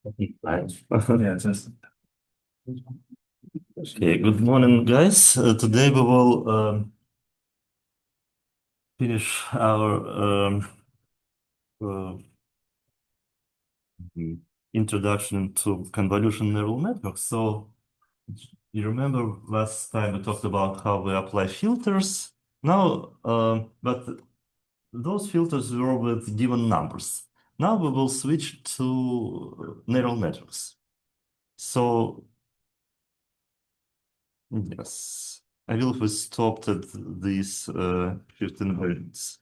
Okay. Right. Yeah, just okay. Good morning, guys. Today we will finish our uh, introduction to convolution neural networks. So you remember last time we talked about how we apply filters. Now, but those filters were with given numbers. Now we will switch to neural networks. So yes, I will have stopped at these 15 minutes.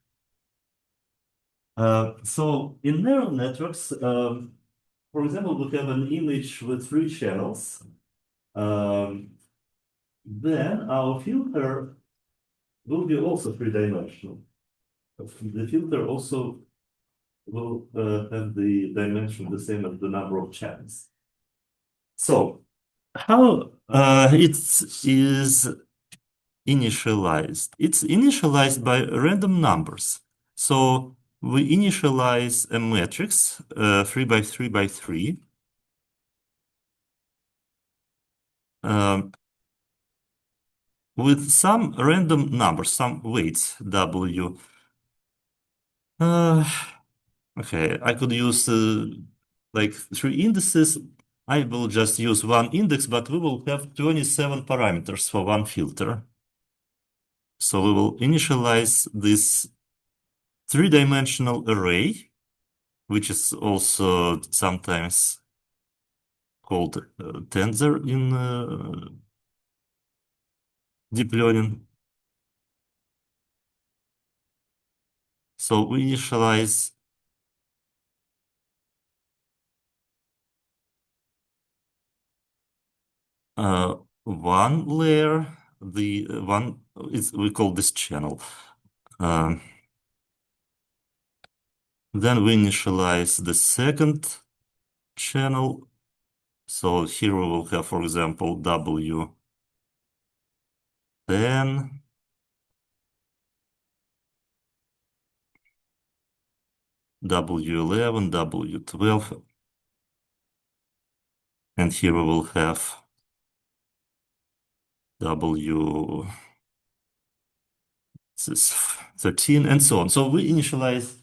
So in neural networks, for example, we have an image with three channels. Then our filter will be also three-dimensional. The filter also will have the dimension the same as the number of channels. So how it is initialized? It's initialized by random numbers. So we initialize a matrix 3 by 3 by 3. With some random numbers, some weights, W. Uh, okay, I could use like three indices. I will just use one index, but we will have 27 parameters for one filter. So we will initialize this three-dimensional array, which is also sometimes called tensor in deep learning. So we initialize one layer, the one is we call this channel. Um, then we initialize the second channel. So here we will have, for example, W10, W11, W12, and here we will have W this 13 and so on. So we initialize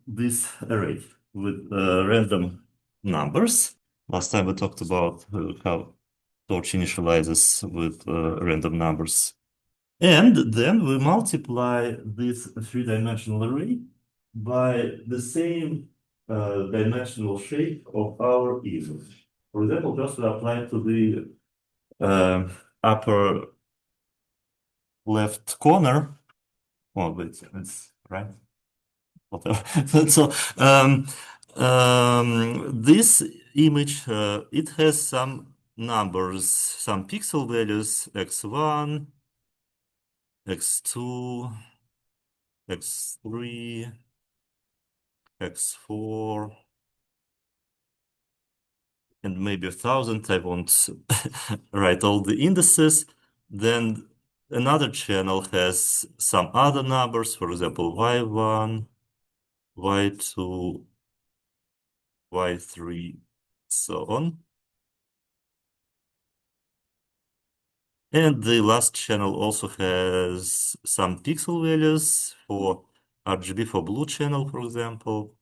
this array with random numbers. Last time we talked about how Torch initializes with random numbers. And then we multiply this three-dimensional array by the same dimensional shape of our image. For example, just to apply to the upper left corner. Oh, wait, it's right. Whatever. So this image, it has some numbers, some pixel values, x1, x2, x3, x4, and maybe 1,000. I won't write all the indices. Then another channel has some other numbers, for example, y1, y2, y3, so on. And the last channel also has some pixel values for RGB for blue channel, for example,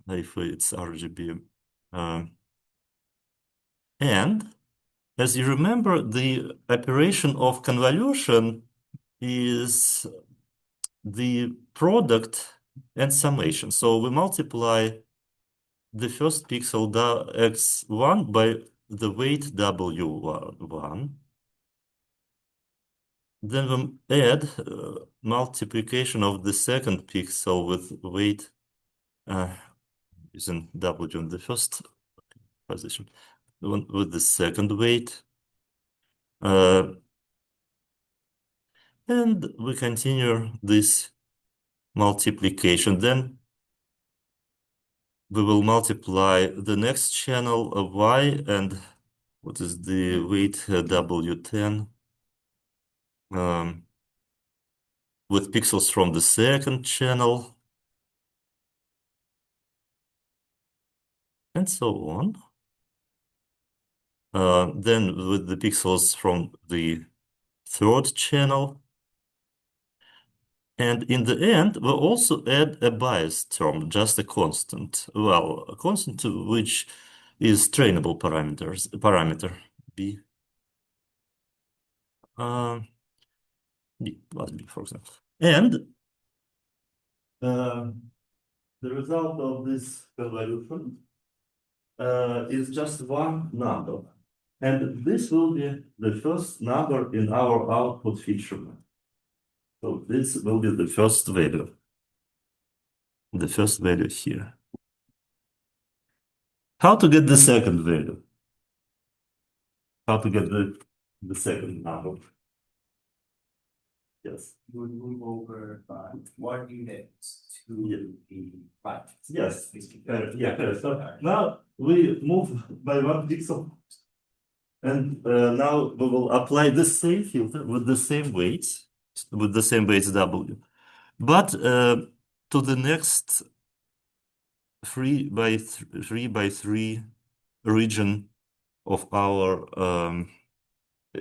if it's RGB. And as you remember, the operation of convolution is the product and summation. So we multiply the first pixel x1 by the weight w1. Then we add multiplication of the second pixel with weight using w in the first position, with the second weight. And we continue this multiplication. Then we will multiply the next channel of y and what is the weight w10 with pixels from the second channel and so on. Then with the pixels from the third channel. And in the end, we'll also add a bias term, just a constant. Well, a constant which is trainable parameter b. B plus b, for example. And the result of this convolution is just one number. And this will be the first number in our output feature map. So this will be the first value here. How to get the second value? How to get the second number? Yes. You would move over 1 unit to the right. Yes. Yeah. Correct. So now we move by 1 pixel, and now we will apply the same filter with the same weights, w, but to the next 3 by 3 region of our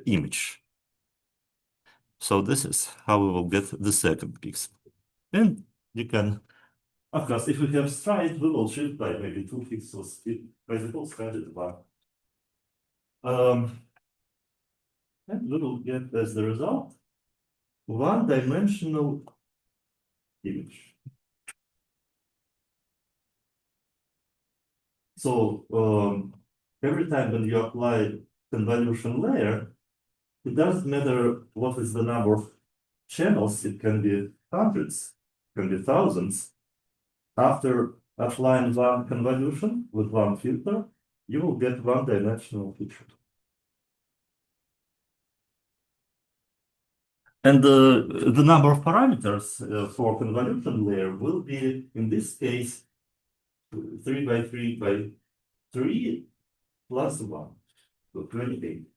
image. So this is how we will get the second pixel. And you can, of course, if we have stride, we will shift by maybe 2 pixels. By default, stride is 1. And we will get as the result one-dimensional image. So every time when you apply convolution layer, it doesn't matter what is the number of channels. It can be hundreds, it can be thousands. After applying one convolution with one filter, you will get one-dimensional picture. And the number of parameters for convolution layer will be, in this case, 3 by 3 by 3 plus 1, so 28.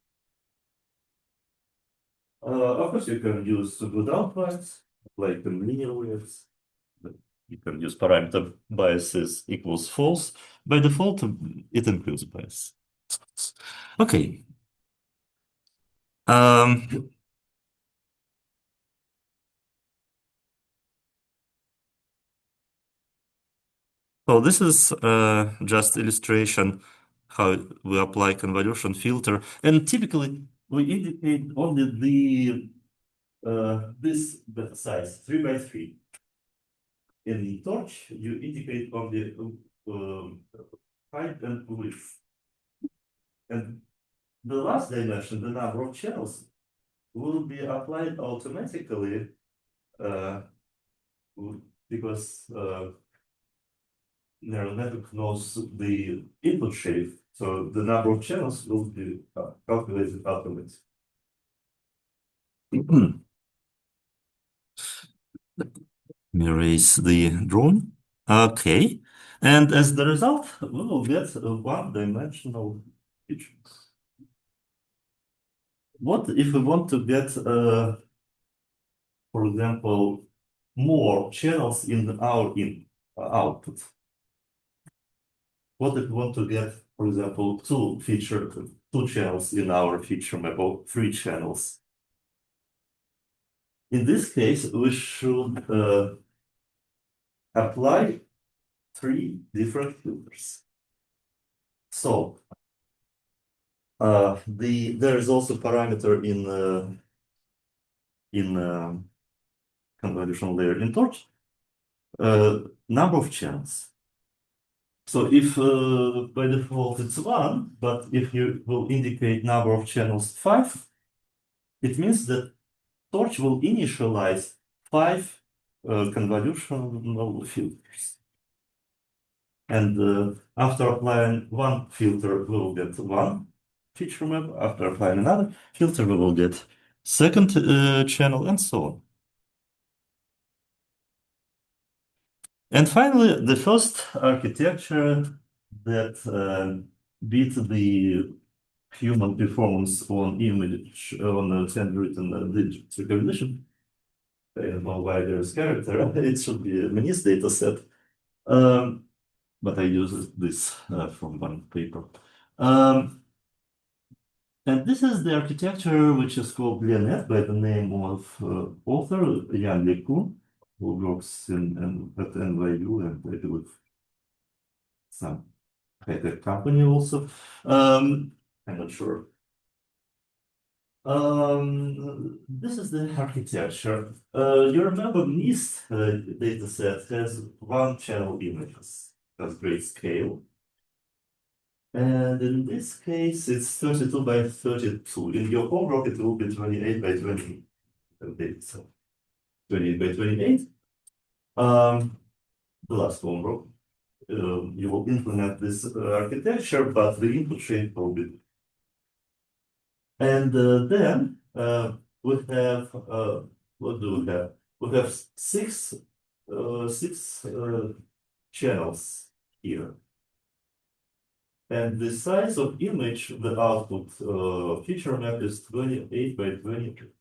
Of course, you can use without bias, like in linear waves. You can use parameter biases equals false. By default, it includes bias. Okay. So this is just illustration how we apply convolution filter, and typically we indicate only the this size 3 by 3. In the torch, you indicate only height and width, and the last dimension, the number of channels, will be applied automatically because neural network knows the input shape, so the number of channels will be calculated automatically. Let me erase the drawing. Okay, and as the result, we will get a one-dimensional picture. What if we want to get, for example, more channels in our output? What if we want to get, for example, 2 featured two channels in our feature map, or three channels. In this case, we should apply three different filters. So there is also parameter in convolution layer in torch, number of channels. So if by default it's 1, but if you will indicate number of channels 5, it means that torch will initialize 5 convolutional filters. And after applying one filter, we will get one feature map. After applying another filter, we will get second channel, and so on. And finally, the first architecture that beat the human performance on image on handwritten digit recognition in a various character. It should be a Minis data set, but I use this from one paper. And this is the architecture which is called LeNet by the name of author Jan LeCun, who works at NYU and I believe some high-tech company also. I'm not sure. This is the architecture. You remember NIST dataset has one channel images, has great scale. And in this case, it's 32 by 32. In your homework, it will be 28 by 20. Okay, so 28 by 28. The last homework, you will implement this architecture, but the input shape will be. And then we have, what do we have? We have six channels here. And the size of image, the output feature map is 28 by 22.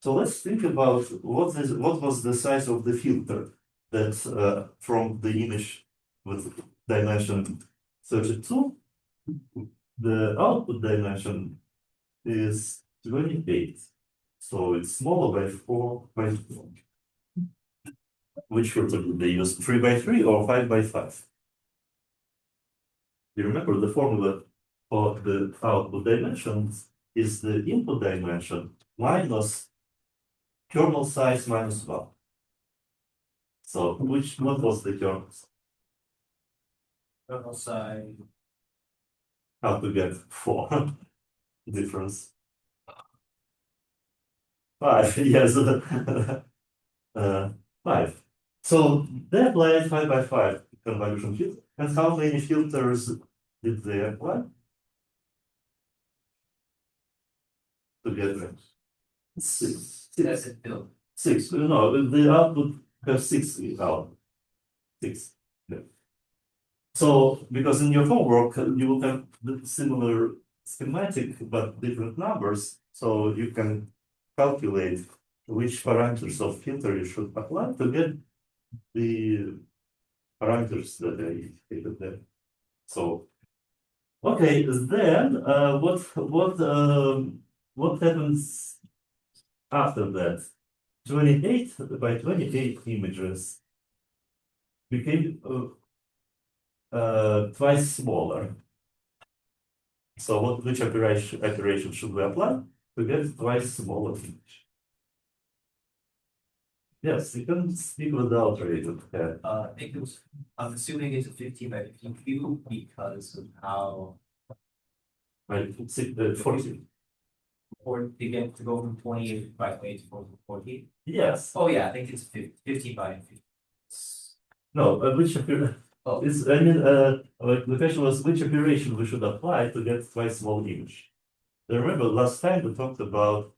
So let's think about what was the size of the filter that from the image with dimension 32, the output dimension is 28. So it's smaller by 4 by 4. Which filter did they use? 3 by 3 or 5 by 5? You remember the formula for the output dimensions is the input dimension minus kernel size minus 1. So what was the kernel size? Kernel size. How to get 4 difference? 5, yes. 5. So they applied 5 by 5 convolution filter. And how many filters did they apply? To get them? 6. That's it, Bill. 6. No, the output has 6 out. 6. Yeah. So, because in your homework, you will have the similar schematic, but different numbers. So you can calculate which parameters of filter you should apply to get the parameters that I stated there. So, okay, then what happens after that? 28 by 28 images became twice smaller. So which operation should we apply to get twice smaller image? Yes, you can speak without rated head. I think it was, I'm assuming it's a 15 by 15 cube because of how, Right, 40. or they get to go from 28 by 28 to 40. Yes. Oh, yeah, I think it's 15 by 15. No, which operation? Oh, I mean, like the question was which operation we should apply to get twice small image. Remember last time we talked about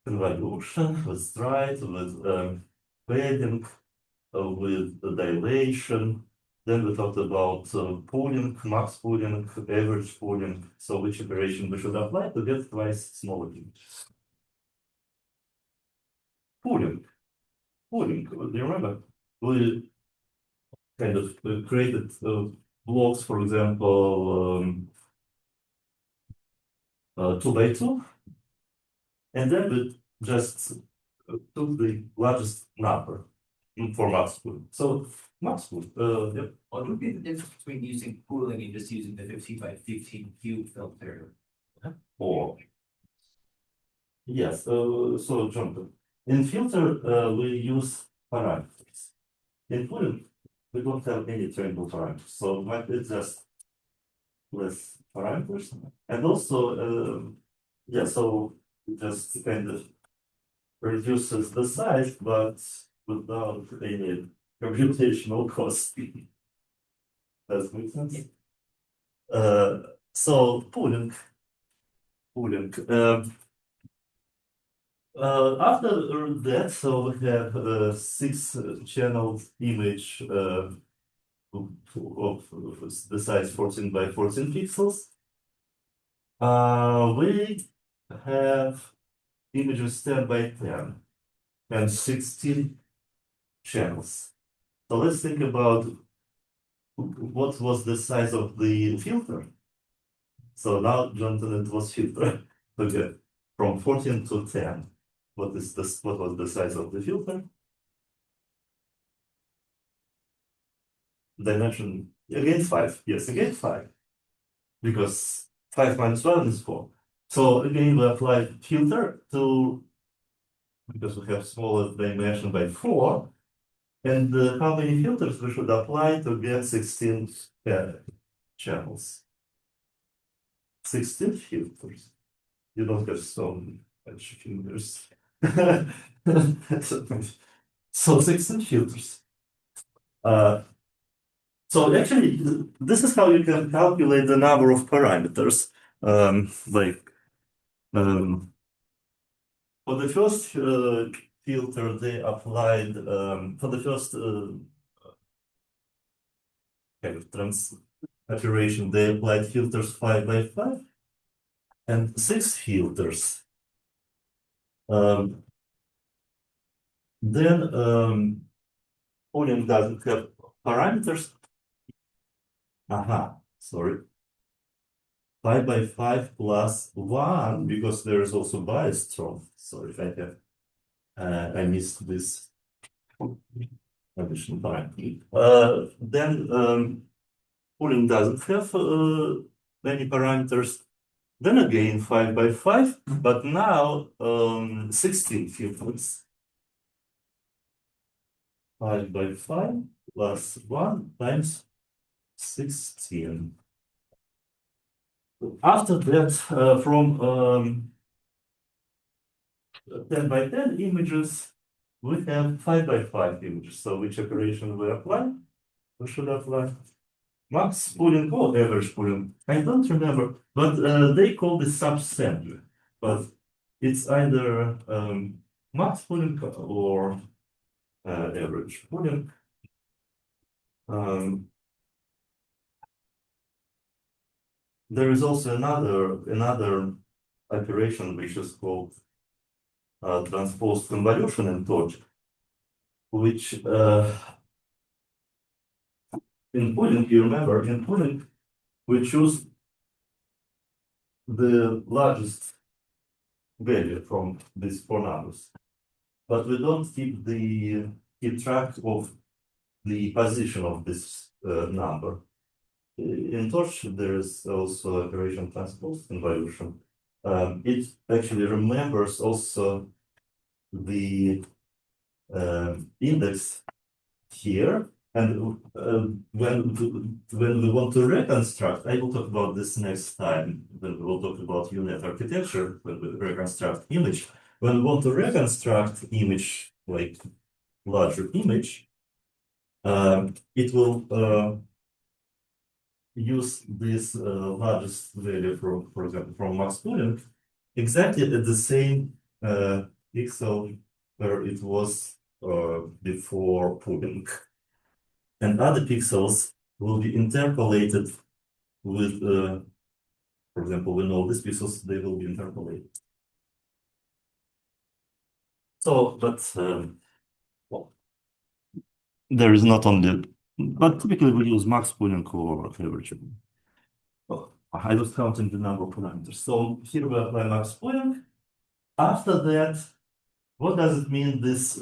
convolution with stride, with padding, with dilation. Then we talked about pooling, max pooling, average pooling. So which operation we should apply to get twice smaller image? Pooling. Pooling. Do you remember? We kind of created blocks, for example, 2 by 2, and then we just took the largest number for maximum. So maximum, yep. What would be the difference between using pooling and just using the 15 by 15 cube filter? Or yes, so Jonathan, in filter we use parameters. In pooling, we don't have any trainable parameters, so it's just less parameters, and also yeah, so it just kind of reduces the size, but without any computational cost. Does make sense? So pooling. After that, so we have 6 channel image of the size 14 by 14 pixels. We have images 10 by 10 and 16 channels. So let's think about what was the size of the filter. So now, Jonathan, it was filter. Okay, from 14 to 10. What was the size of the filter? Dimension again 5. Yes, again 5. Because 5 minus 1 is 4. So again, we apply filter to, because we have smaller dimension by 4. And how many filters we should apply to get 16 channels? 16 filters. You don't have so much fingers. So 16 filters. So actually, this is how you can calculate the number of parameters. For the first filter, they applied, for the first kind of iteration, they applied filters 5 by 5 and 6 filters. Then pooling doesn't have parameters. Sorry. 5 by 5 plus 1, because there is also bias term. Sorry if I have, I missed this additional time. Then pooling doesn't have many parameters. Then again 5 by 5, but now 16 filters. 5 by 5 plus 1 times 16. After that, from 10 by 10 images, we have 5 by 5 images. So which operation we apply? We should apply max pooling or average pooling. I don't remember, but they call this subsampling. But it's either max pooling or average pooling. There is also another operation which is called transpose convolution in Torch, which in pooling, you remember, in pooling, we choose the largest value from these 4 numbers, but we don't keep track of the position of this number. In Torch, there is also operation transpose convolution. It actually remembers also the index here, and when we want to reconstruct, I will talk about this next time when we will talk about UNet architecture, when we reconstruct image. When we want to reconstruct image, like larger image, it will use this largest value from, for example, from max pooling exactly at the same pixel where it was before pooling. And other pixels will be interpolated with, for example, when all these pixels, they will be interpolated. So, but well, there is not only, but typically we use max pooling or average. I was counting the number of parameters. So here we apply max Planck. After that, what does it mean, this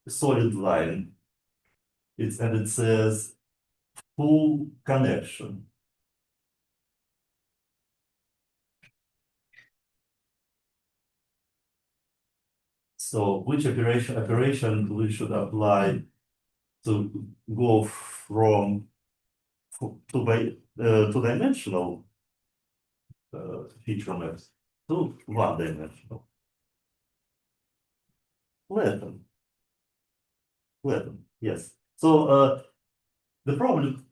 solid line? And it says full connection. So which operation we should apply to go from two-dimensional feature maps to one-dimensional? Flatten. Yes. So the problem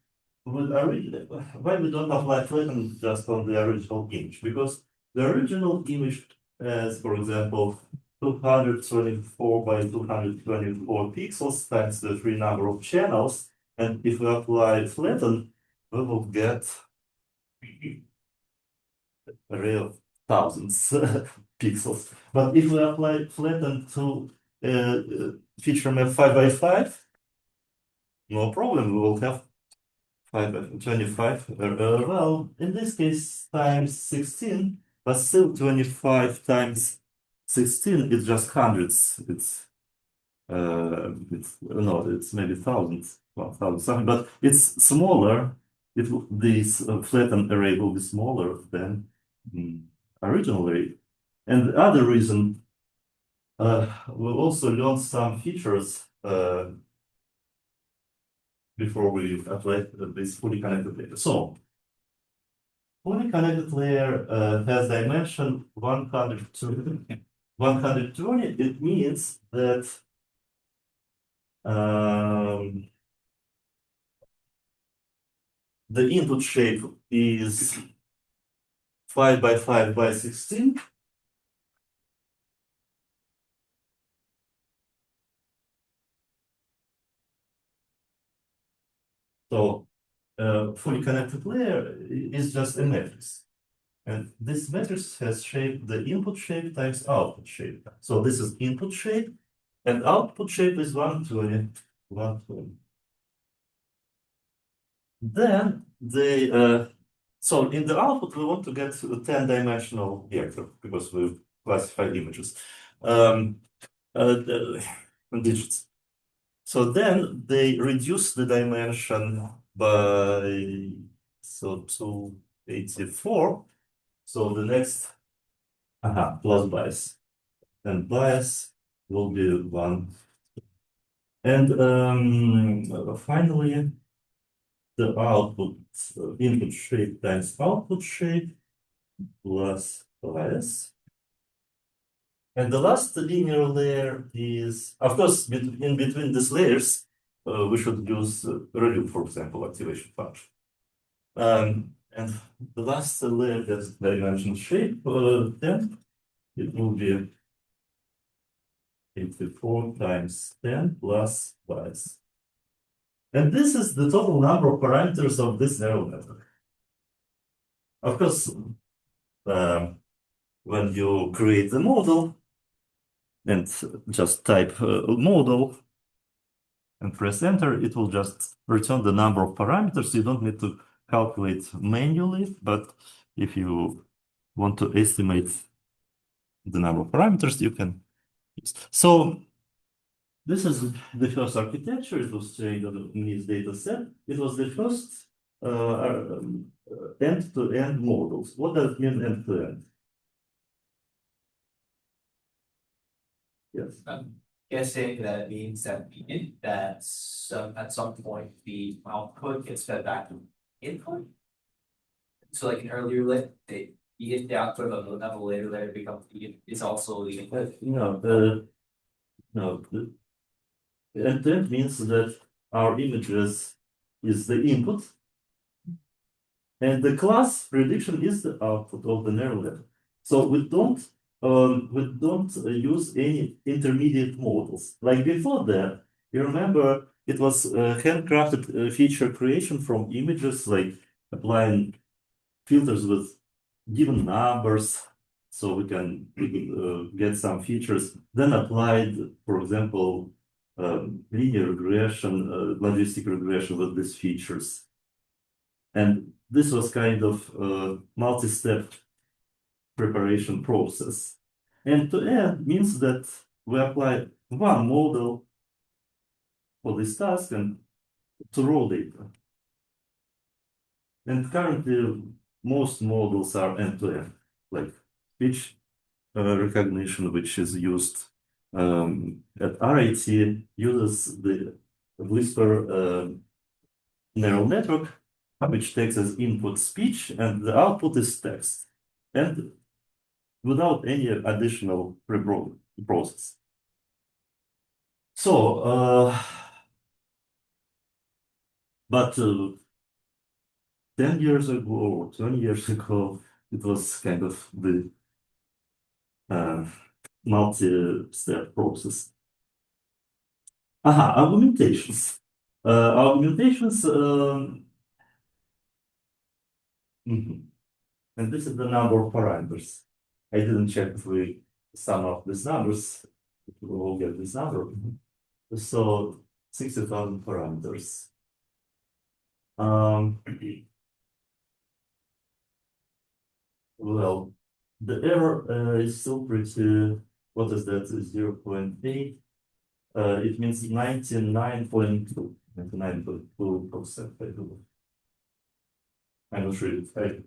with original, why we don't apply flatten just on the original image? Because the original image has, for example, 224 by 224 pixels times the free number of channels. And if we apply flatten, we will get array of thousands pixels. But if we apply flatten to feature map 5 by 5, no problem, we will have 5 by 25. Well, in this case, times 16, but still 25 times 16 is just hundreds. It's no, it's maybe thousands, 1,000 something, but it's smaller. This flattened array will be smaller than original array. And the other reason, we'll also learn some features before we apply this fully connected layer. So, fully connected layer has dimension 120. 120, it means that the input shape is 5 by 5 by 16. So fully connected layer is just a matrix. And this matrix has shape, the input shape times output shape. So this is input shape, and output shape is 120. 120. Then so in the output, we want to get a 10-dimensional vector because we classify images, digits. So then they reduce the dimension by 284. So the next plus bias, and bias will be 1. And finally, the output input shape times output shape plus bias. And the last linear layer is, of course, in between these layers, we should use ReLU, for example, activation function. And the last layer that's dimension shape 10, it will be 84 times 10 plus bias. And this is the total number of parameters of this neural network. Of course, when you create the model and just type model and press enter, it will just return the number of parameters. You don't need to calculate manually, but if you want to estimate the number of parameters, you can use. So this is the first architecture. It was trained on this data set. It was the first end-to-end models. What does it mean end-to-end? Yes. I'm guessing that means that at some point the output gets fed back to input. So like an earlier lit, the output of a later layer becomes is also the input. No, end-to-end means that our images is the input, and the class prediction is the output of the neural network. So we don't use any intermediate models. Like before that, you remember it was handcrafted feature creation from images, like applying filters with given numbers, so we can get some features. Then applied, for example, linear regression, logistic regression with these features. And this was kind of a multi-step preparation process. And to end means that we apply one model for this task and to raw data. And currently, most models are end-to-end, like speech recognition, which is used at RIT, uses the Whisper neural network, which takes as input speech, and the output is text, and without any additional process. So, but 10 years ago or 20 years ago, it was kind of the uh, multi-step process. Aha, augmentations. Augmentations, mhm. And this is the number of parameters. I didn't check if we sum up these numbers, we will get this number. So 60,000 parameters. Um, well, the error is still pretty, what is that, 0.8? It means 99.2, 99.2%, I believe. I'm not sure if I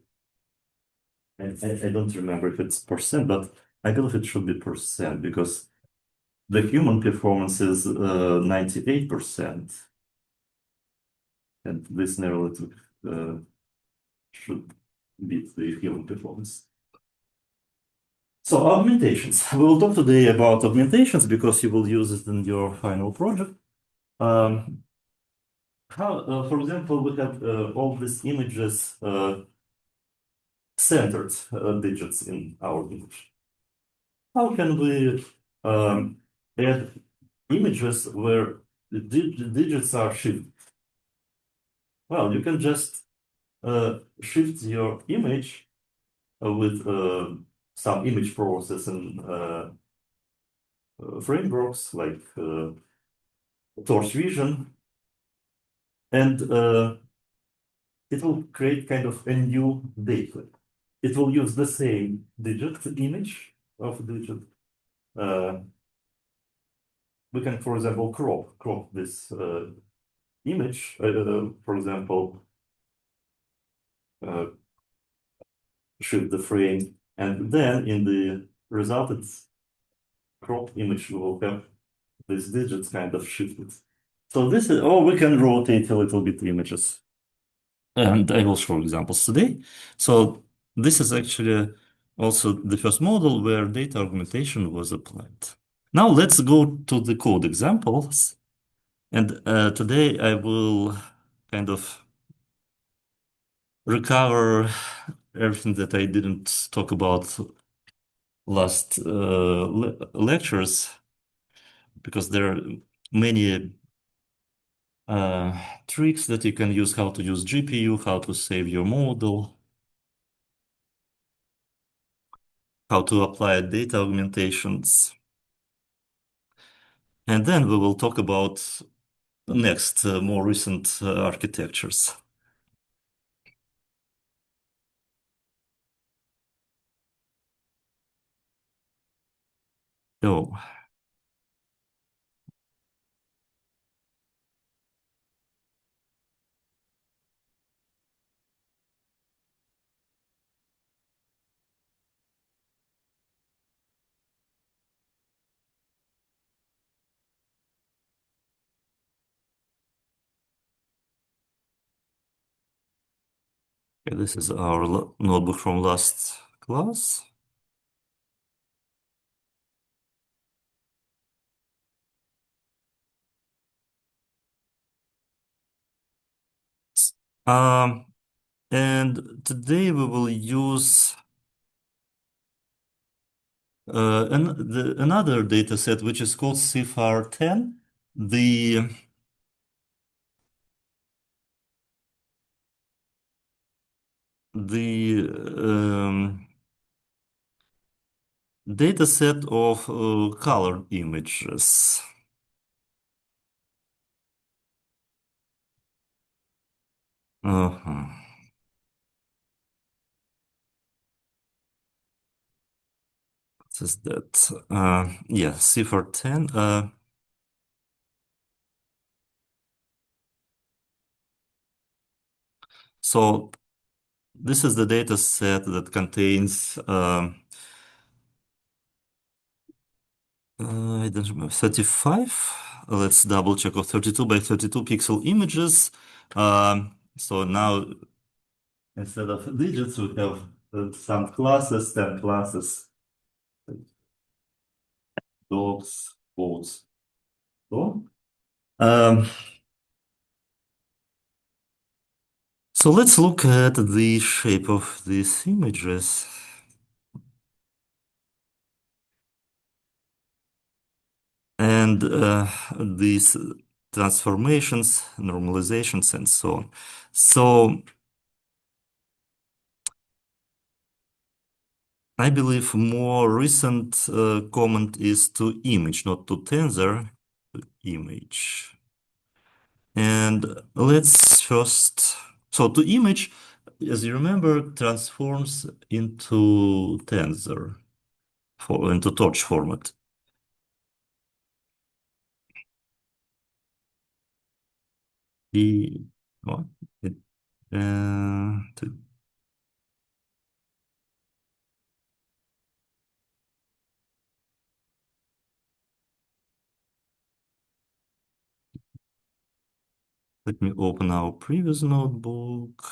don't remember if it's percent, but I believe it should be percent because the human performance is 98%, and this neural network should beat the human performance. So augmentations. We will talk today about augmentations because you will use it in your final project. For example, we have all these images centered digits in our image. How can we add images where the digits are shifted? Well, you can just shift your image with some image processing frameworks like Torch Vision, and it will create kind of a new data. It will use the same digit image of digit. We can, for example, crop this image. For example, shift the frame, and then in the resulted cropped image, we will have these digits kind of shifted. So this is, or we can rotate a little bit the images. And I will show examples today. So this is actually also the first model where data augmentation was applied. Now let's go to the code examples. And today I will kind of recover everything that I didn't talk about last lectures, because there are many tricks that you can use, how to use GPU, how to save your model, how to apply data augmentations. And then we will talk about the next, more recent architectures. So, okay, this is our notebook from last class. Um, and today we will use another data set, which is called CFR10. The data set of colored images. Uh-huh. is that? Yeah, C for 10. So this is the data set that contains I don't remember, 35. Let's double check of 32 by 32 pixel images. So now instead of digits, we have some classes, 10 classes, dogs, goats. So, um, so let's look at the shape of these images. And these transformations, normalizations, and so on. So I believe more recent comment is to image, not to tensor, to image. And let's first, so to image, as you remember, transforms into tensor, into torch format. The what? It, to, let me open our previous notebook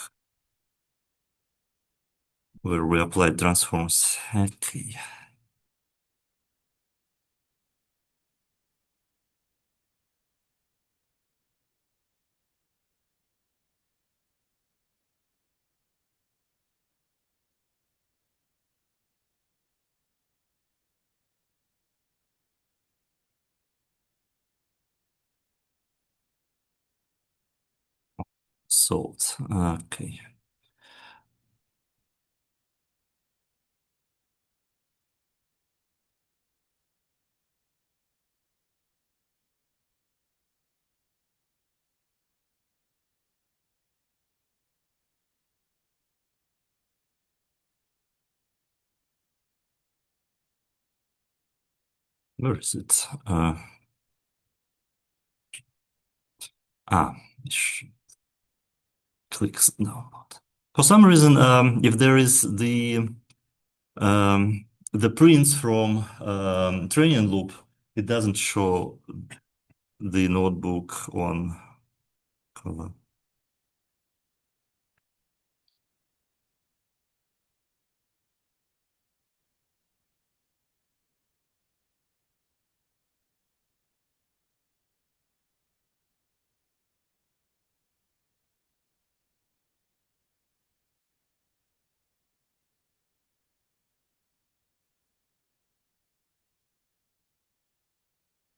where we applied transforms. Okay. Salt. Okay. Where is it? Ah, clicks download. For some reason, if there is the prints from training loop, it doesn't show the notebook on cover.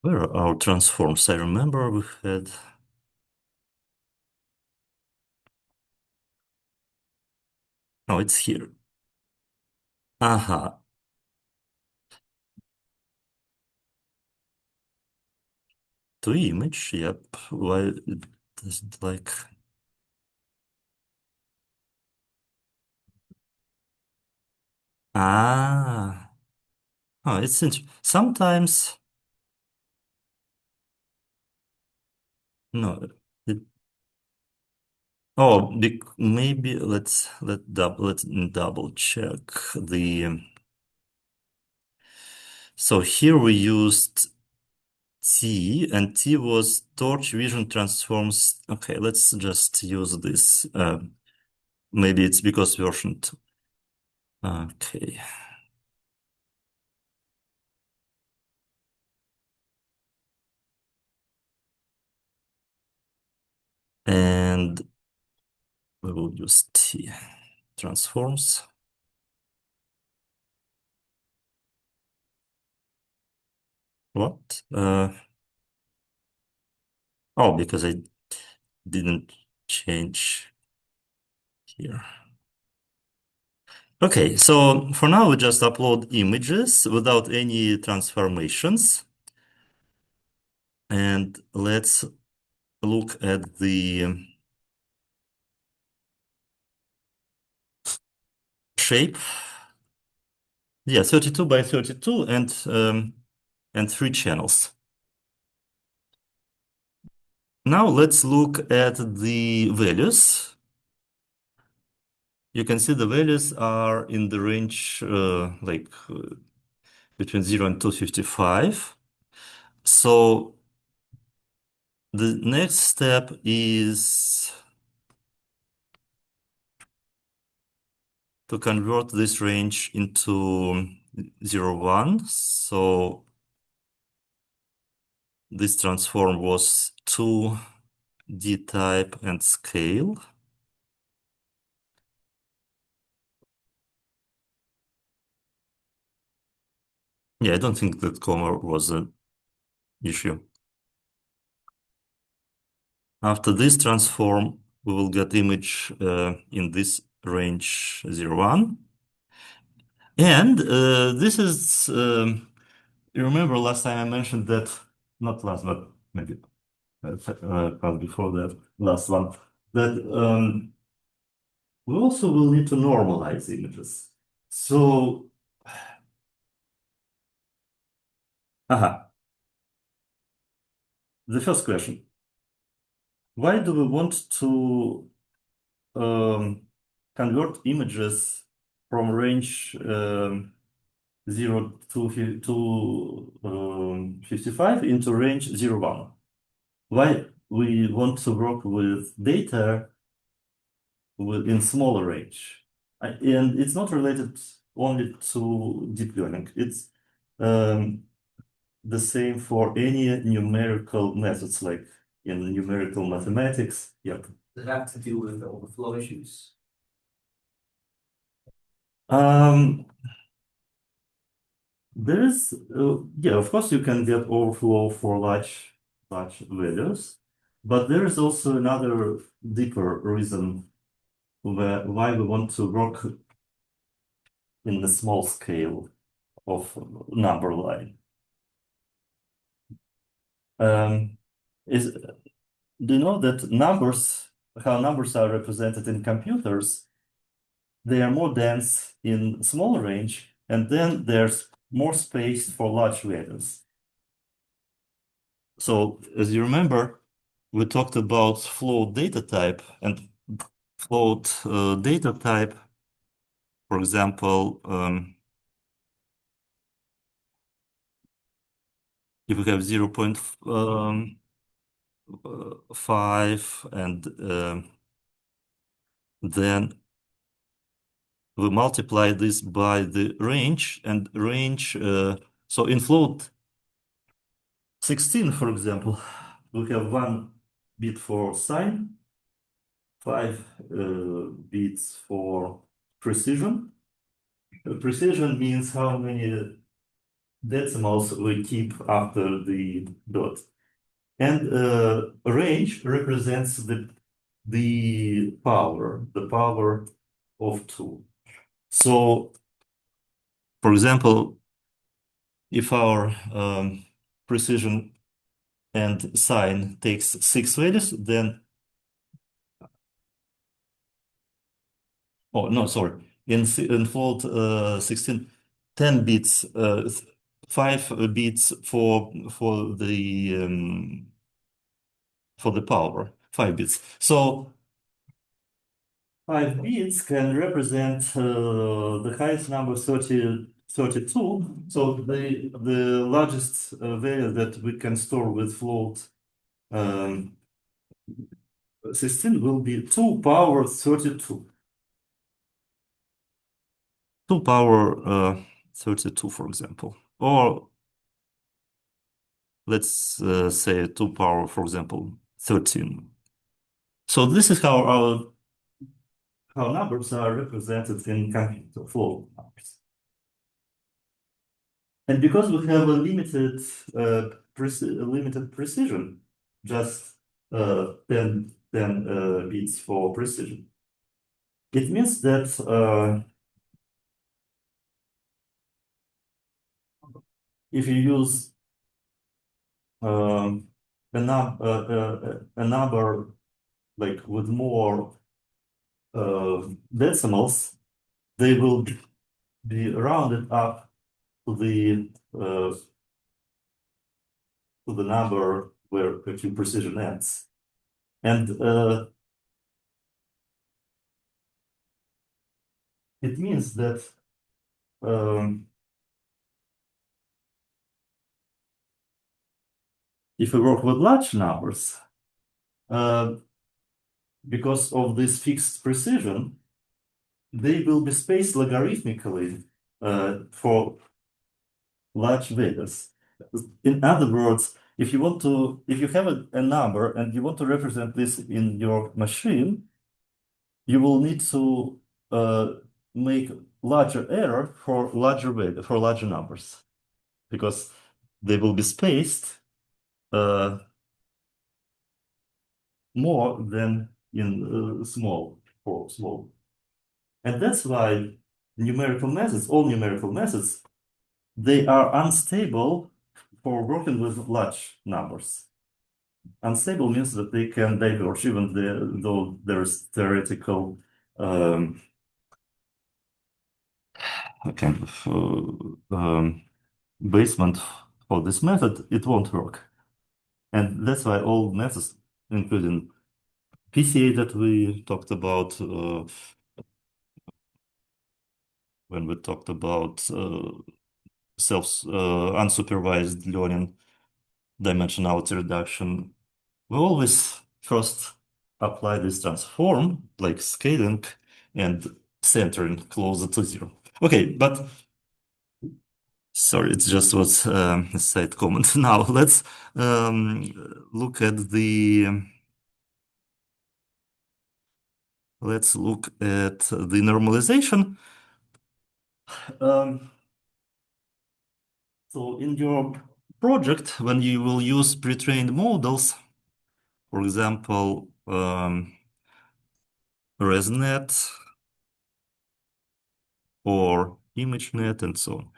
Where are our transforms? I remember we had. Oh, it's here. Aha. To image, yep. Why it doesn't like. Ah. Oh, it's interesting. Sometimes. No. It, oh, maybe let's double check the. So here we used T, and T was torch vision transforms. Okay, let's just use this. Maybe it's because version 2. Okay. And we will use T transforms. What? Oh, because I didn't change here. Okay, so for now we just upload images without any transformations. And let's look at the shape. Yeah, 32 by 32 and 3 channels. Now let's look at the values. You can see the values are in the range between 0 and 255. So the next step is to convert this range into 0, 1. So this transform was 2D type and scale. Yeah, I don't think that comma was an issue. After this transform, we will get image in this range 0, 1. And this is, you remember last time I mentioned that, not last, but maybe part before that, last one, that we also will need to normalize images. So, the first question, why do we want to convert images from range 0 to 55 into range 0, 1? Why we want to work with data in smaller range? And it's not related only to deep learning. It's the same for any numerical methods, like in numerical mathematics. Yep. Does it have to do with the overflow issues? Um, there is, yeah, of course, you can get overflow for large values, but there is also another deeper reason why we want to work in the small scale of number line. Is Do you know that how numbers are represented in computers, they are more dense in small range, and then there's more space for large values. So as you remember, we talked about float data type, and float data type, for example, if we have 0.5 and then we multiply this by the range, and range, so in float 16, for example, we have 1 bit for sign, 5 bits for precision. Precision means how many decimals we keep after the dot. And range represents the power of 2. So, for example, if our precision and sign takes 6 values, then, oh no, sorry, in float 16, 10 bits, 5 bits for the power, 5 bits. So 5 bits can represent the highest number 32. So the largest value that we can store with float 16 will be 2 power 32. 2 power 32, for example. Or let's say 2 power, for example, 13. So this is how numbers are represented in computer float numbers. And because we have a limited precision, just 10 bits for precision, it means that if you use a number like with more decimals, they will be rounded up to the number where actually precision ends. And it means that if we work with large numbers, because of this fixed precision, they will be spaced logarithmically for large values. In other words, if you have a number and you want to represent this in your machine, you will need to make larger error for larger numbers, because they will be spaced more than in small. And that's why all numerical methods, they are unstable for working with large numbers. Unstable means that they can diverge even though there's theoretical kind of basement for this method, it won't work. And that's why all methods, including PCA that we talked about when we talked about unsupervised learning, dimensionality reduction, we always first apply this transform, like scaling and centering closer to zero. Okay, but sorry, it's just what a side comment. Now let's look at the normalization. So in your project, when you will use pre-trained models, for example, ResNet or ImageNet and so on.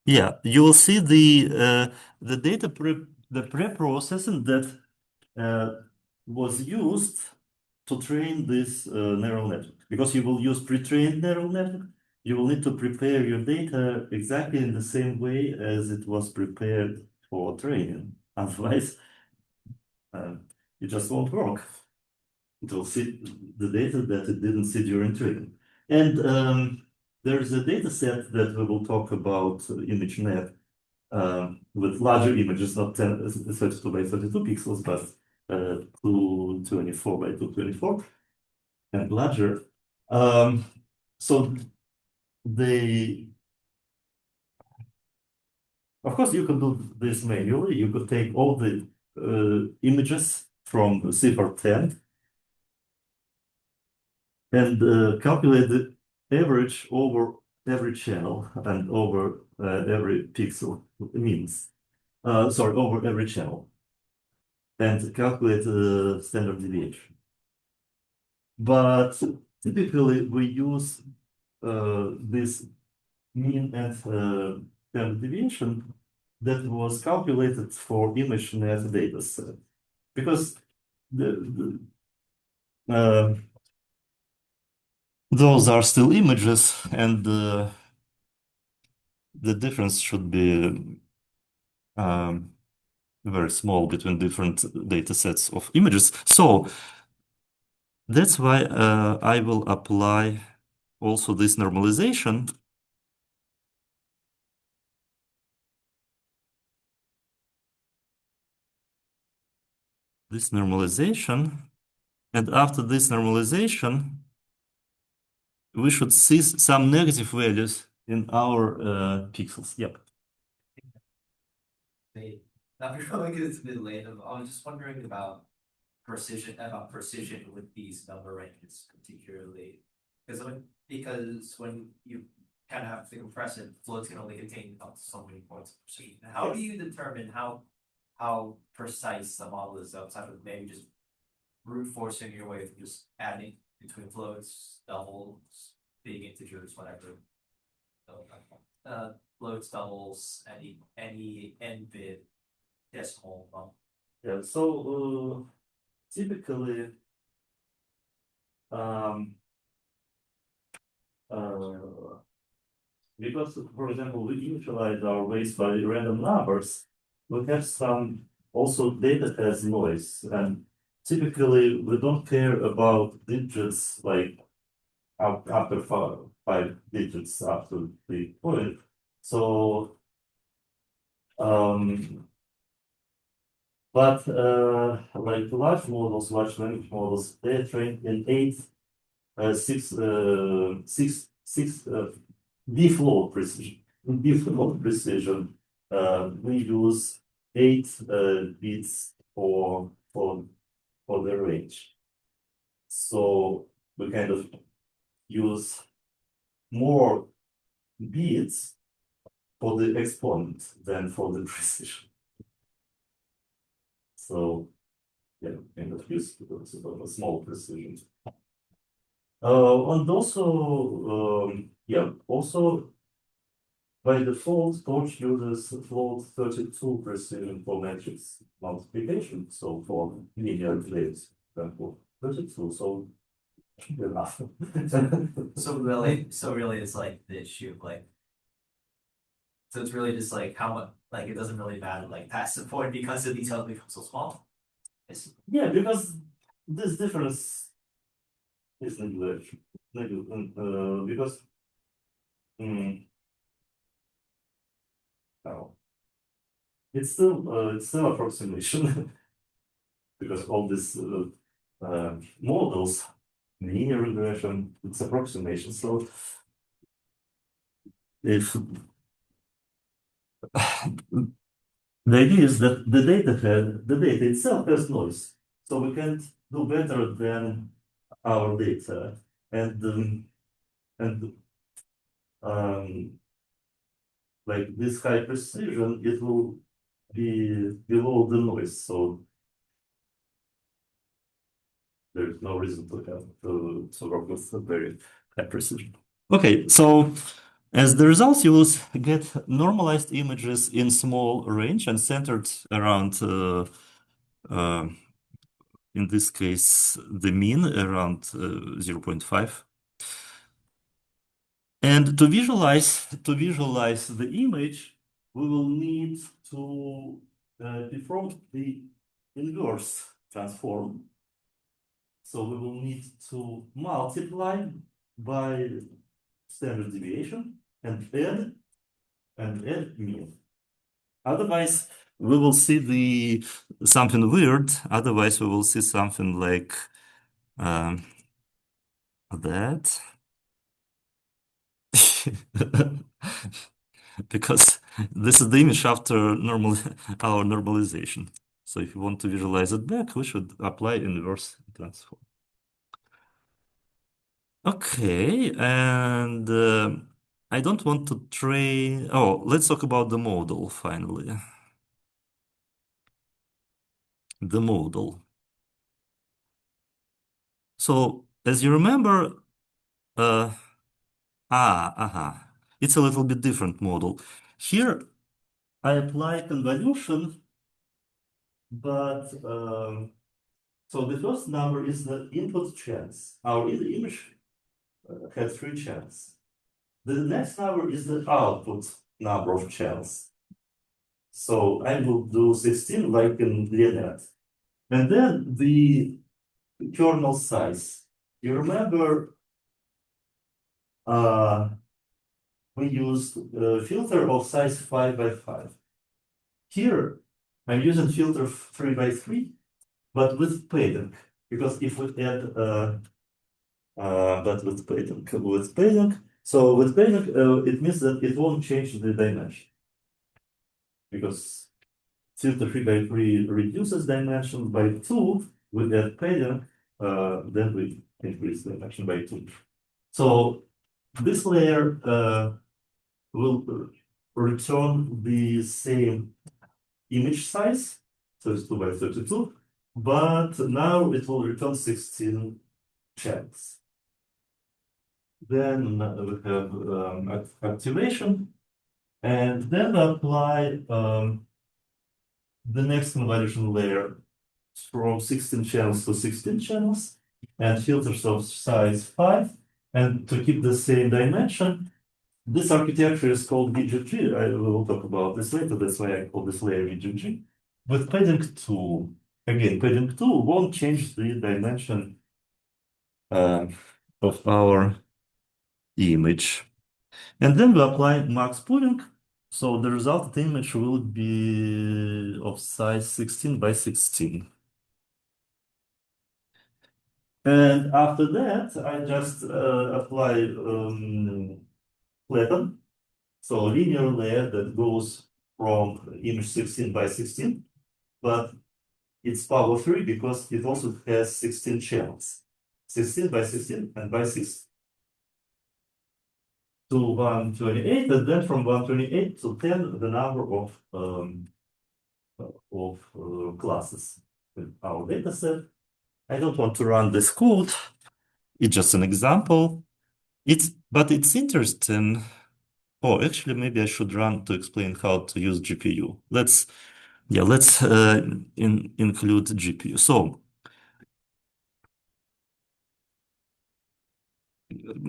Yeah, you will see the data the pre-processing that was used to train this neural network. Because you will use pre-trained neural network, you will need to prepare your data exactly in the same way as it was prepared for training. Otherwise, it just won't work. It will see the data that it didn't see during training. And there's a data set that we will talk about, ImageNet, with larger images, not 32 by 32 pixels, but 224 by 224 and larger. So of course, you can do this manually. You could take all the images from cipher 10 and calculate the average over every channel and over every pixel means. Sorry, over every channel, and calculate the standard deviation. But typically, we use this mean and standard deviation that was calculated for ImageNet data set, because those are still images, and the difference should be very small between different data sets of images. So that's why I will apply also this normalization. And after this normalization, we should see some negative values in our pixels. Yep. Now, if you're going to this bit late, I was just wondering about precision with these number ranges, particularly because when you kind of have to compress it, floats can only contain up to so many points of precision. How do you determine how how precise the model is outside of maybe just brute forcing your way through just adding between floats, doubles, big integers, whatever. So, floats, doubles, any n bit decimal. Yeah, so typically because, for example, we initialize our weights by random numbers, we have some also data has noise, and typically we don't care about digits like after five digits after the point. So, but like large models, large language models, they're trained in six default precision. In default precision, we use 8 bits for the range. So we kind of use more bits for the exponent than for the precision. So yeah, kind of use sort of a small precision. And also, yeah, also by default, Torch uses float 32 precision for matrix multiplication. So for linear plates, for 32. So enough. So really, it's like the issue, like, so it's really just like how much, like, it doesn't really matter, like, past the point because the details become so small. Yeah, because this difference is negligible. Because oh, it's still approximation because all these models, linear regression, it's approximation. So if the idea is that the data itself has noise, so we can't do better than our data, and like this high precision, it will be below the noise, so there's no reason to have to work with a very high precision. Okay, so as the results, you will get normalized images in small range and centered around, in this case, the mean around 0.5. And to visualize the image, we will need to perform the inverse transform. So we will need to multiply by standard deviation and add mean. Otherwise, we will see something weird. Otherwise, we will see something like that. Because this is the image after our normalization. So if you want to visualize it back, we should apply inverse transform. Okay, and I don't want to train. Oh, let's talk about the model finally. The model. So as you remember, it's a little bit different model. Here I apply convolution, but so the first number is the input chance. Our image has 3 chance. The next number is the output number of chance. So I will do 16 like in LeNet. And then the kernel size. You remember we used a filter of size 5 by 5. Here I'm using filter 3 by 3, but with padding. Because if we add but with padding, so with padding, it means that it won't change the dimension. Because filter 3 by 3 reduces dimension by 2, with that padding, then we increase the dimension by 2. So this layer will return the same image size, 32 by 32, but now it will return 16 channels. Then we have activation, and then we apply the next convolution layer from 16 channels to 16 channels, and filters of size 5. And to keep the same dimension, this architecture is called VGG. I will talk about this later. That's why I call this layer VGG. With padding 2, again, padding 2 won't change the dimension of our image. And then we apply max pooling. So the resultant image will be of size 16 by 16. And after that, I just apply flatten. So linear layer that goes from image 16 by 16, but it's power 3 because it also has 16 channels. 16 by 16 and by 6 to 128, and then from 128 to 10, the number of classes in our data set. I don't want to run this code. It's just an example. But it's interesting. Oh, actually, maybe I should run to explain how to use GPU. Let's include GPU. So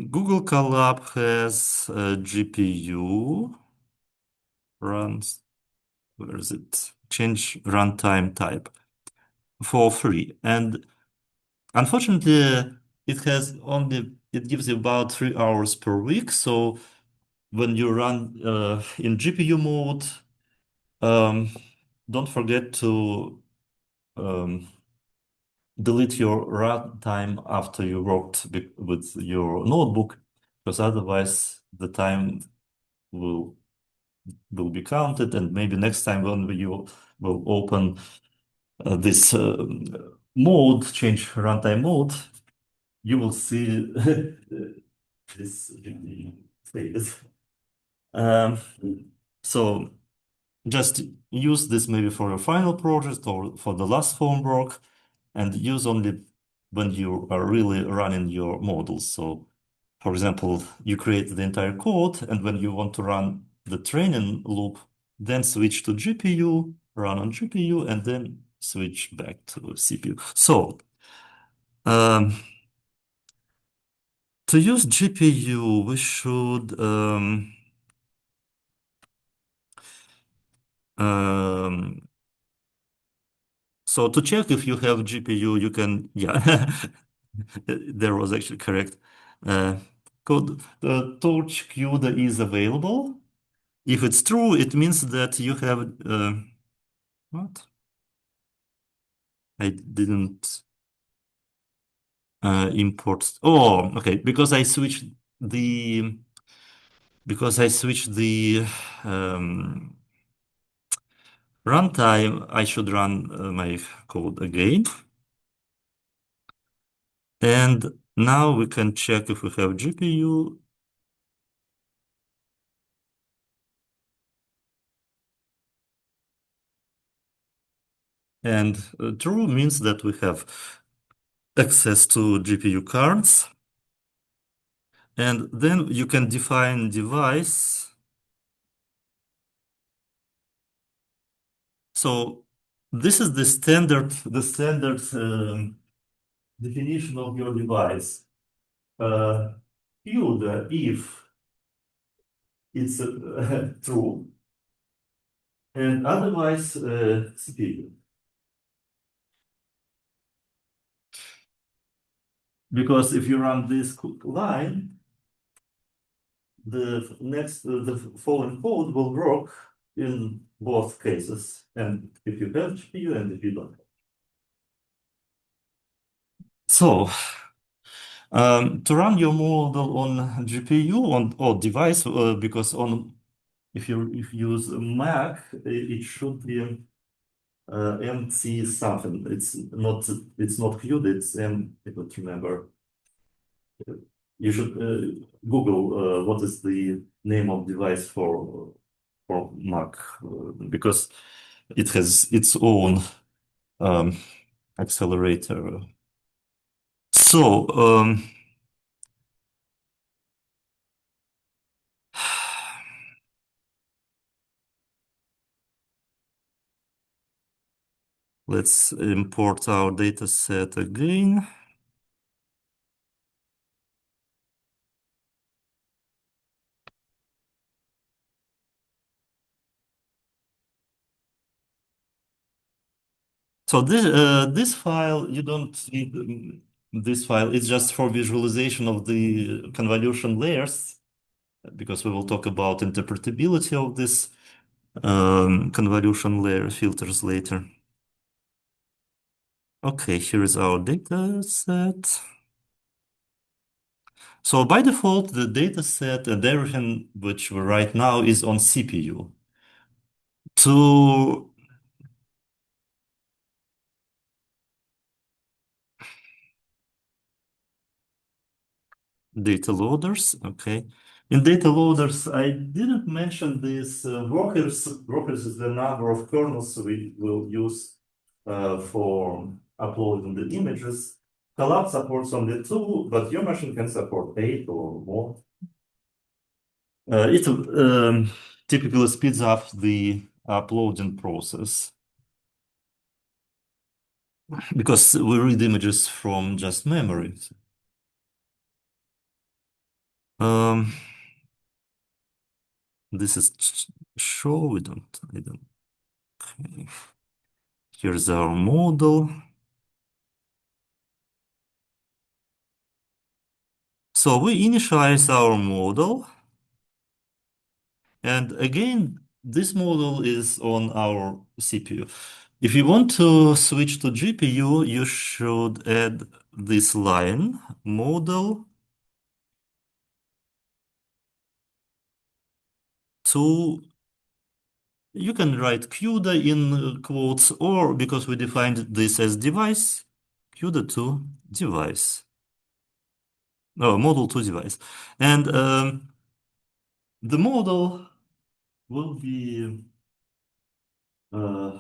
Google Colab has a GPU runs. Where is it? Change runtime type for free. And unfortunately, it gives you about 3 hours per week. So when you run in GPU mode, don't forget to delete your runtime after you worked with your notebook, because otherwise the time will be counted, and maybe next time when you will open this mode, change runtime mode, you will see this status. So just use this maybe for your final project or for the last homework, and use only when you are really running your models. So, for example, you create the entire code, and when you want to run the training loop, then switch to GPU, run on GPU, and then switch back to CPU. So, to use GPU, we should so to check if you have GPU, you can, yeah, there was actually correct. Code the torch CUDA is available. If it's true, it means that you have what? I didn't import. Oh, okay. Because I switched the runtime, I should run my code again. And now we can check if we have GPU. And true means that we have access to GPU cards. And then you can define device. So this is the standard definition of your device. CUDA if it's true, and otherwise CPU. Because if you run this line, the following code will work in both cases, and if you have GPU and if you don't. So to run your model on GPU or device, because if you use Mac, it should be MC something. It's not CUDA. It's I don't remember. You should Google what is the name of device for Mac, because it has its own um, accelerator. So, let's import our data set again. So this file, you don't need this file. It's just for visualization of the convolution layers, because we will talk about interpretability of this convolution layer filters later. Okay, here is our data set. So by default, the data set and everything which we write now is on CPU. To data loaders, okay. In data loaders, I didn't mention this workers. Workers is the number of kernels we will use for uploading the images. Collab supports only 2, but your machine can support 8 or more. It typically speeds up the uploading process because we read images from just memory. Um, this is show. We don't. I don't. Okay. Here's our model. So we initialize our model, and again, this model is on our CPU. If you want to switch to GPU, you should add this line, model to, you can write CUDA in quotes, or because we defined this as device, CUDA to device. No, model to device. And the model will be uh,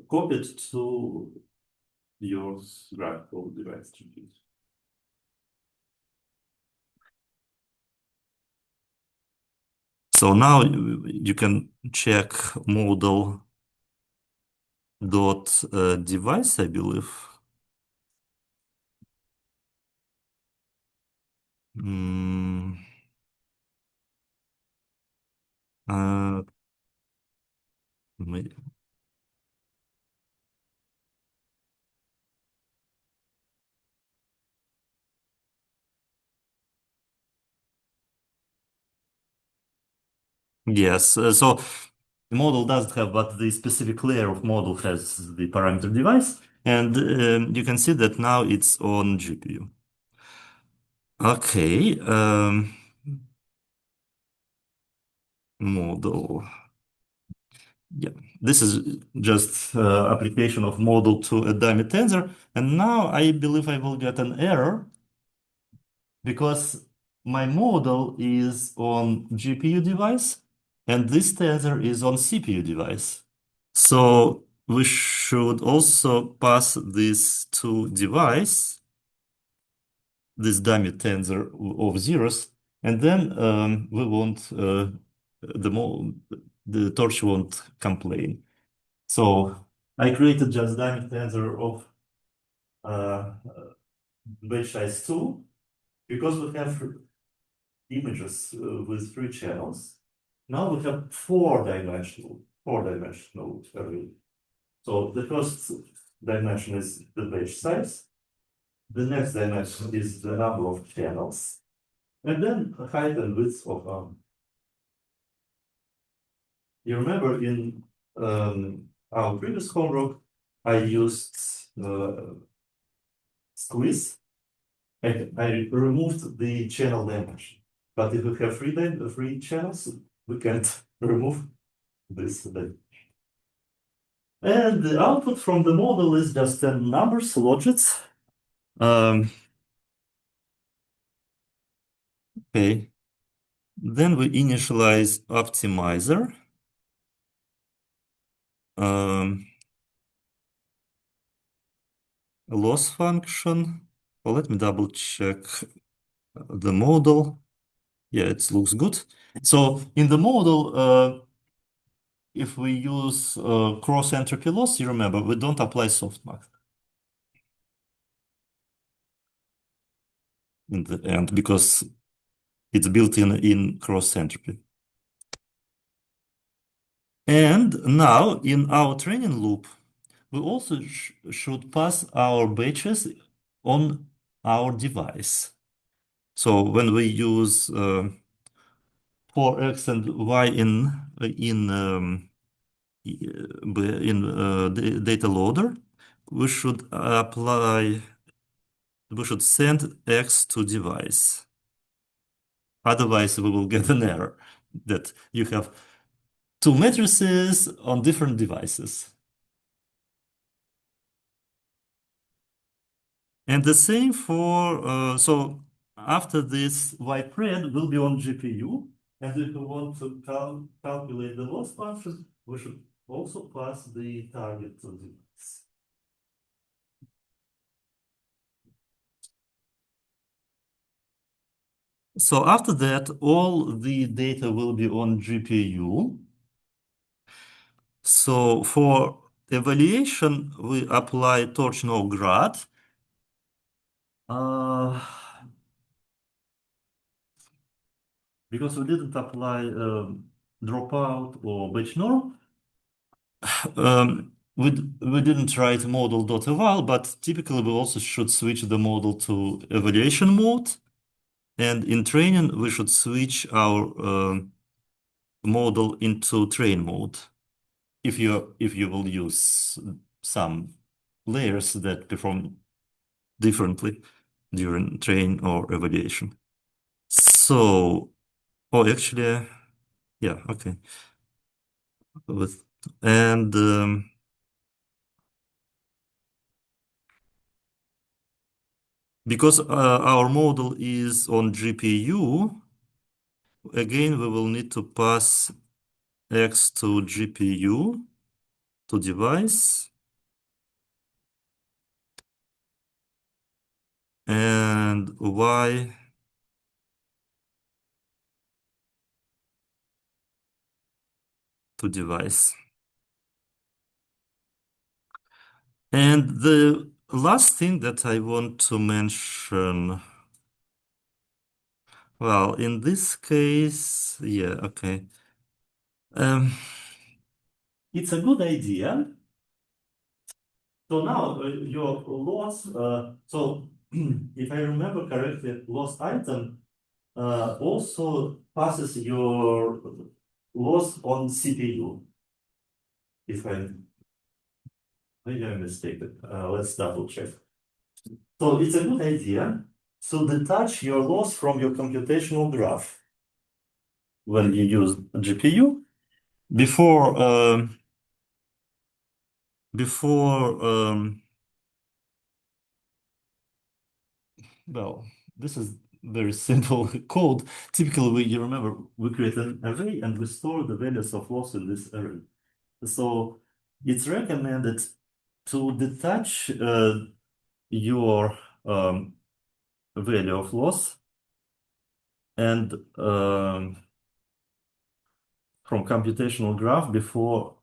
copied to your graphical device GPU. So now you can check model dot device, I believe. Mm, uh, may- yes, so the model doesn't have, but the specific layer of model has the parameter device, and you can see that now it's on GPU. Okay, model. Yeah, this is just application of model to a dummy tensor, and now I believe I will get an error because my model is on GPU device, and this tensor is on CPU device. So we should also pass this to device, this dummy tensor of zeros, and then we won't the torch won't complain. So I created just dummy tensor of uh, batch size 2 because we have images with 3 channels. Now we have four-dimensional array. So the first dimension is the batch size. The next dimension is the number of channels. And then height and width of arm. You remember in our previous homework, I used squeeze. I removed the channel dimension. But if we have three channels, we can't remove this dimension. And the output from the model is just 10 numbers, logits. Okay. Then we initialize optimizer. Um, loss function. Well, let me double check the model. Yeah, it looks good. So in the model, if we use cross entropy loss, you remember we don't apply softmax in the end because it's built in cross entropy. And now in our training loop, we also should pass our batches on our device. So when we use for X and Y in data loader, we should send X to device. Otherwise, we will get an error that you have two matrices on different devices. And the same for, so after this Y pred will be on GPU. And if we want to calculate the loss function, we should also pass the target to device. So after that, all the data will be on GPU. So for evaluation, we apply torch-no-grad. Because we didn't apply dropout or batch norm, we didn't write model.eval, but typically we also should switch the model to evaluation mode. And in training, we should switch our model into train mode if you will use some layers that perform differently during train or evaluation. So, oh, actually, yeah, okay. And because our model is on GPU, again, we will need to pass X to GPU to device and Y to device. And the last thing that I want to mention, well, in this case, yeah, okay. It's a good idea. So now your loss, so if I remember correctly, lost item also passes your loss on CPU. If I maybe I'm mistaken, let's double check. So it's a good idea. So detach your loss from your computational graph when you use GPU before well, this is very simple code. Typically, you remember we create an array and we store the values of loss in this array. So it's recommended to detach your value of loss and from computational graph before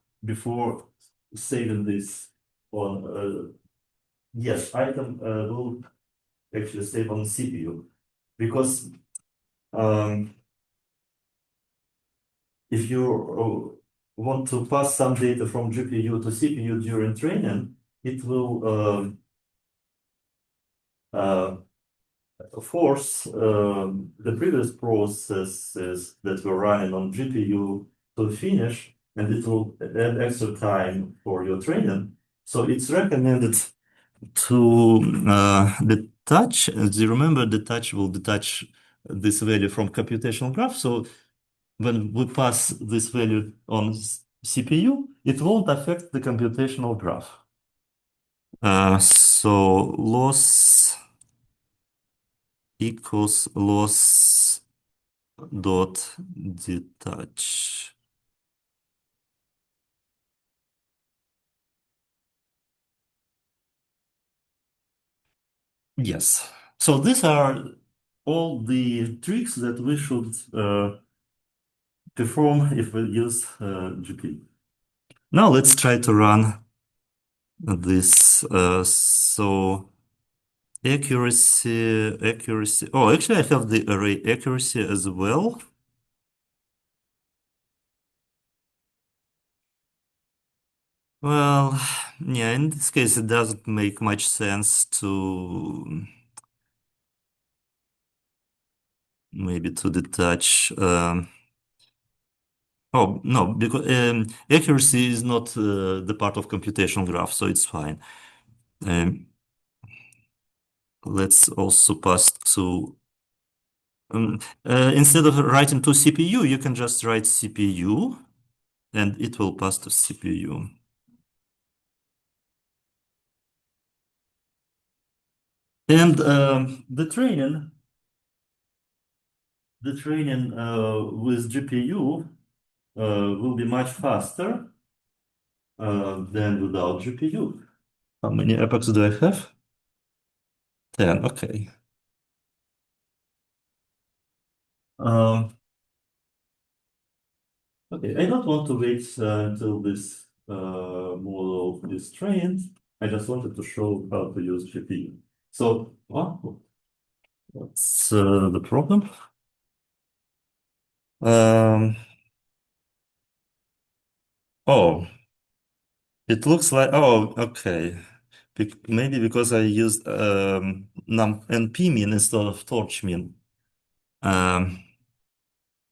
saving this on yes, item will actually save on CPU because if you want to pass some data from GPU to CPU during training, it will force the previous processes that were running on GPU to finish, and it will add extra time for your training. So it's recommended to detach, as you remember, detach will detach this value from computational graph. So when we pass this value on CPU, it won't affect the computational graph. So loss equals loss dot detach. Yes. So these are all the tricks that we should perform if we use GPU. Now let's try to run this. So accuracy. Oh, actually, I have the array accuracy as well. Well, yeah, in this case, it doesn't make much sense to maybe to detach. Oh, no, because accuracy is not the part of computational graph, so it's fine. Um, let's also pass to, instead of writing to CPU, you can just write CPU and it will pass to CPU. And the training with GPU will be much faster than without GPU. How many epochs do I have? 10, okay. Um, okay, I don't want to wait until this model is trained. I just wanted to show how to use GPU. So, what's the problem? Um, oh, it looks like, oh, okay. Maybe because I used num np min instead of torch min. Um,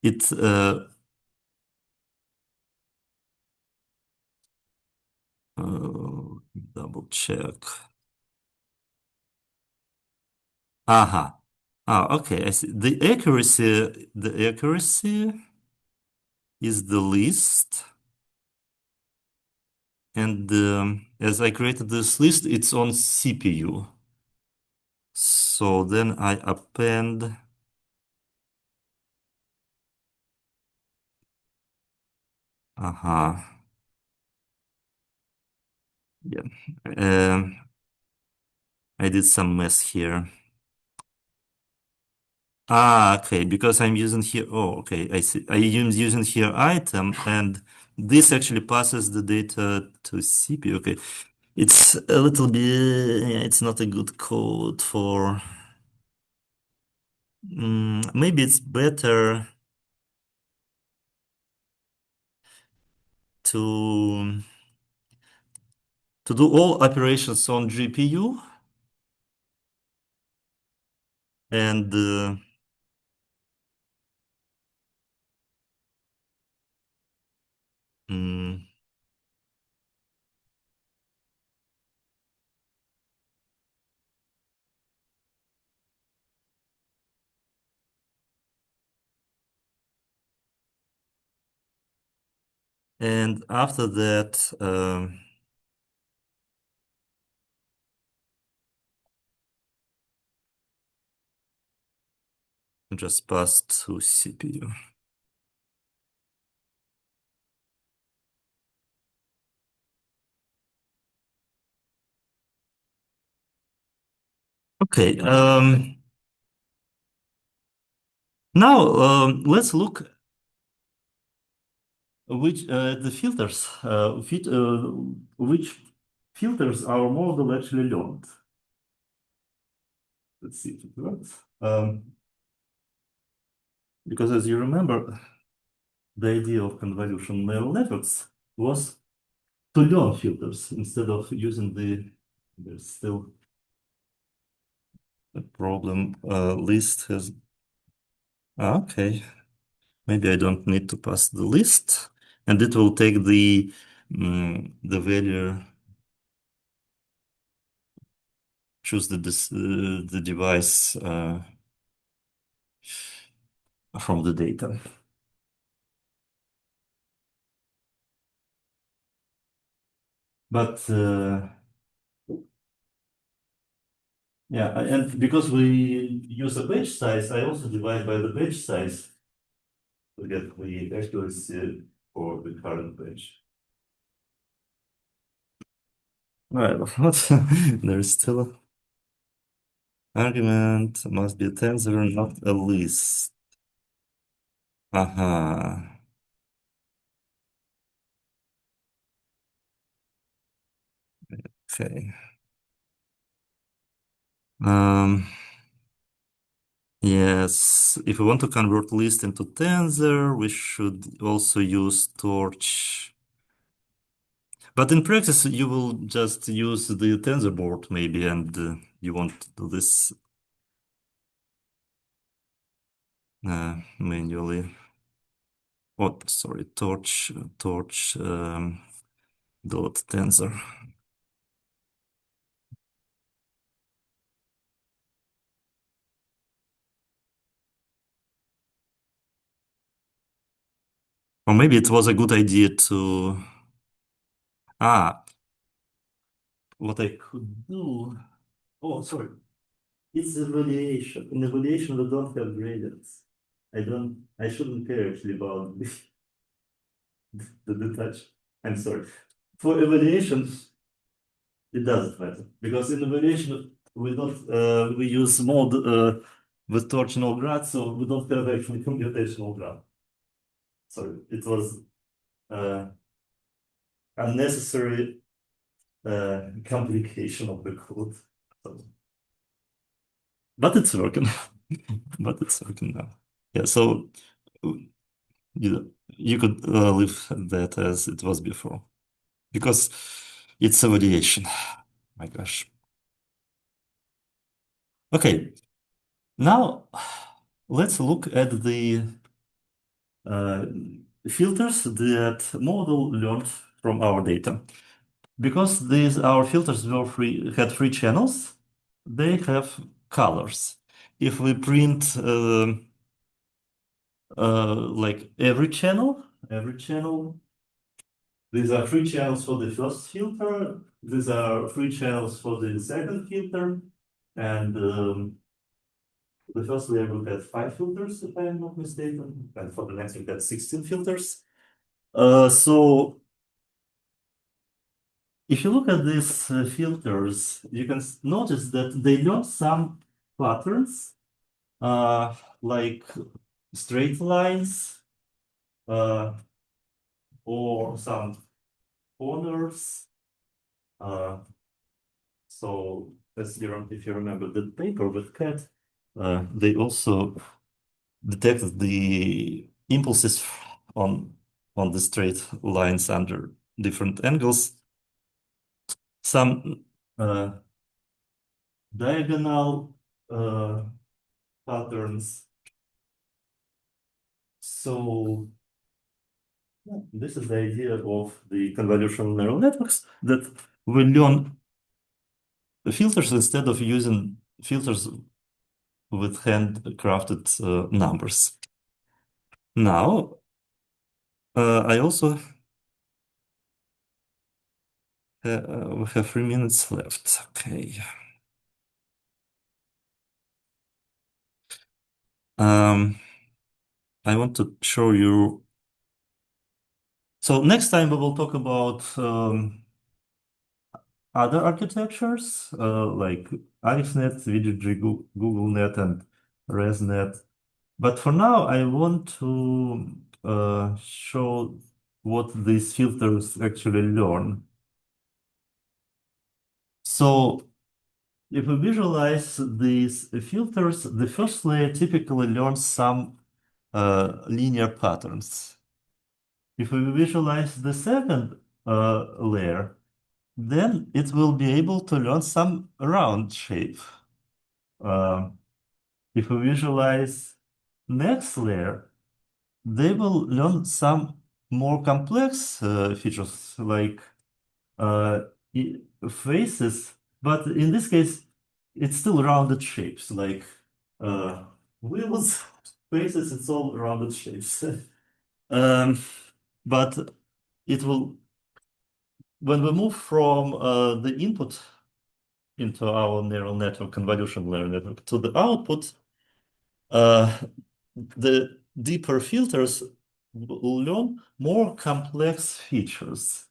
it double check. Aha. Ah, okay. I see. The accuracy is the least, and as I created this list, it's on CPU. So then I append. Aha. Yeah. Um, I did some mess here. Ah, okay, because I'm using here. Oh, okay, I see. I am using here item, and this actually passes the data to CPU. Okay, it's a little bit. Yeah, it's not a good code for. Maybe it's better to do all operations on GPU and mm, and after that. Just pass to CPU. Okay. Now let's look which the filters which filters our model actually learned. Let's see if it works. Because as you remember, the idea of convolutional neural networks was to learn filters instead of using there's still a problem. List has, okay, maybe I don't need to pass the list, and it will take the value, choose the device from the data. But yeah, and because we use a batch size, I also divide by the batch size to get the accuracy for the current batch. Right, but there's still Argument must be a tensor, not a list. Uh-huh. Okay. Um, yes, if we want to convert list into tensor, we should also use torch. But in practice, you will just use the tensor board maybe, and you won't do this manually. Oh, sorry, torch dot tensor. Or maybe it was a good idea to what I could do. Oh, sorry. It's evaluation. In evaluation, we don't have gradients. I shouldn't care actually about the detach. I'm sorry. For evaluation, it doesn't matter because in evaluation, we use mode with torch no grad, so we don't have actually computational graph. Sorry, it was uh, unnecessary complication of the code. So, but it's working. But it's working now. Yeah, so you could leave that as it was before because it's a variation. My gosh. Okay, now let's look at the uh, filters that model learned from our data. Because these our filters had three channels, they have colors. If we print like every channel, these are three channels for the first filter. These are three channels for the second filter. And the first layer will get 5 filters, if I am not mistaken. And for the next, we get 16 filters. So if you look at these filters, you can notice that they learn some patterns, like straight lines, uh, or some corners. Uh, so if you remember the paper with cat, they also detected the impulses on the straight lines under different angles. Some diagonal patterns. So this is the idea of the convolutional neural networks, that we learn filters instead of using filters with handcrafted numbers. Now, I also we have 3 minutes left. Okay. I want to show you. So next time we will talk about other architectures like AlexNet, VGG, GoogleNet, and ResNet. But for now, I want to show what these filters actually learn. So if we visualize these filters, the first layer typically learns some linear patterns. If we visualize the second layer, then it will be able to learn some round shape. If we visualize next layer, they will learn some more complex features like uh, faces, but in this case, it's still rounded shapes like wheels, faces, it's all rounded shapes. um, but it will, when we move from the input into our neural network, convolutional neural network, to the output, uh, the deeper filters will learn more complex features.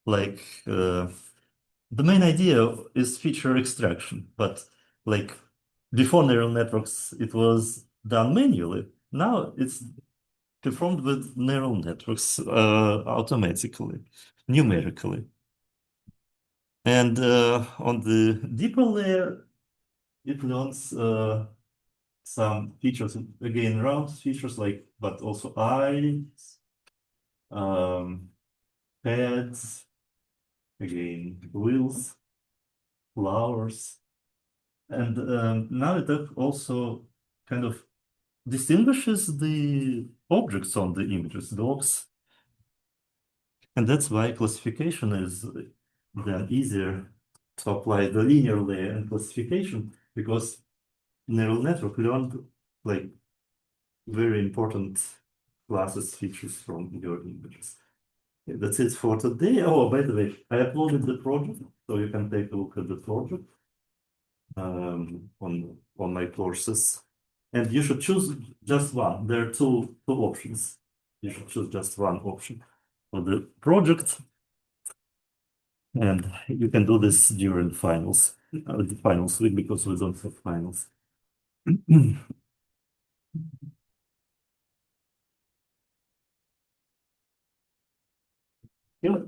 Like the main idea is feature extraction, but like before neural networks, it was done manually. Now it's performed with neural networks automatically, numerically. And on the deeper layer, it learns some features, again, round features like, but also eyes, heads, again, wheels, flowers. And now it also kind of distinguishes the objects on the images, dogs. And that's why classification is then easier to apply the linear layer and classification, because neural network learned like very important classes features from your images. Okay, that's it for today. Oh, by the way, I uploaded the project, so you can take a look at the project on my courses. And you should choose just one. There are two options. You should choose just one option for the project. And you can do this during finals, the finals week, because we don't have finals. Yeah.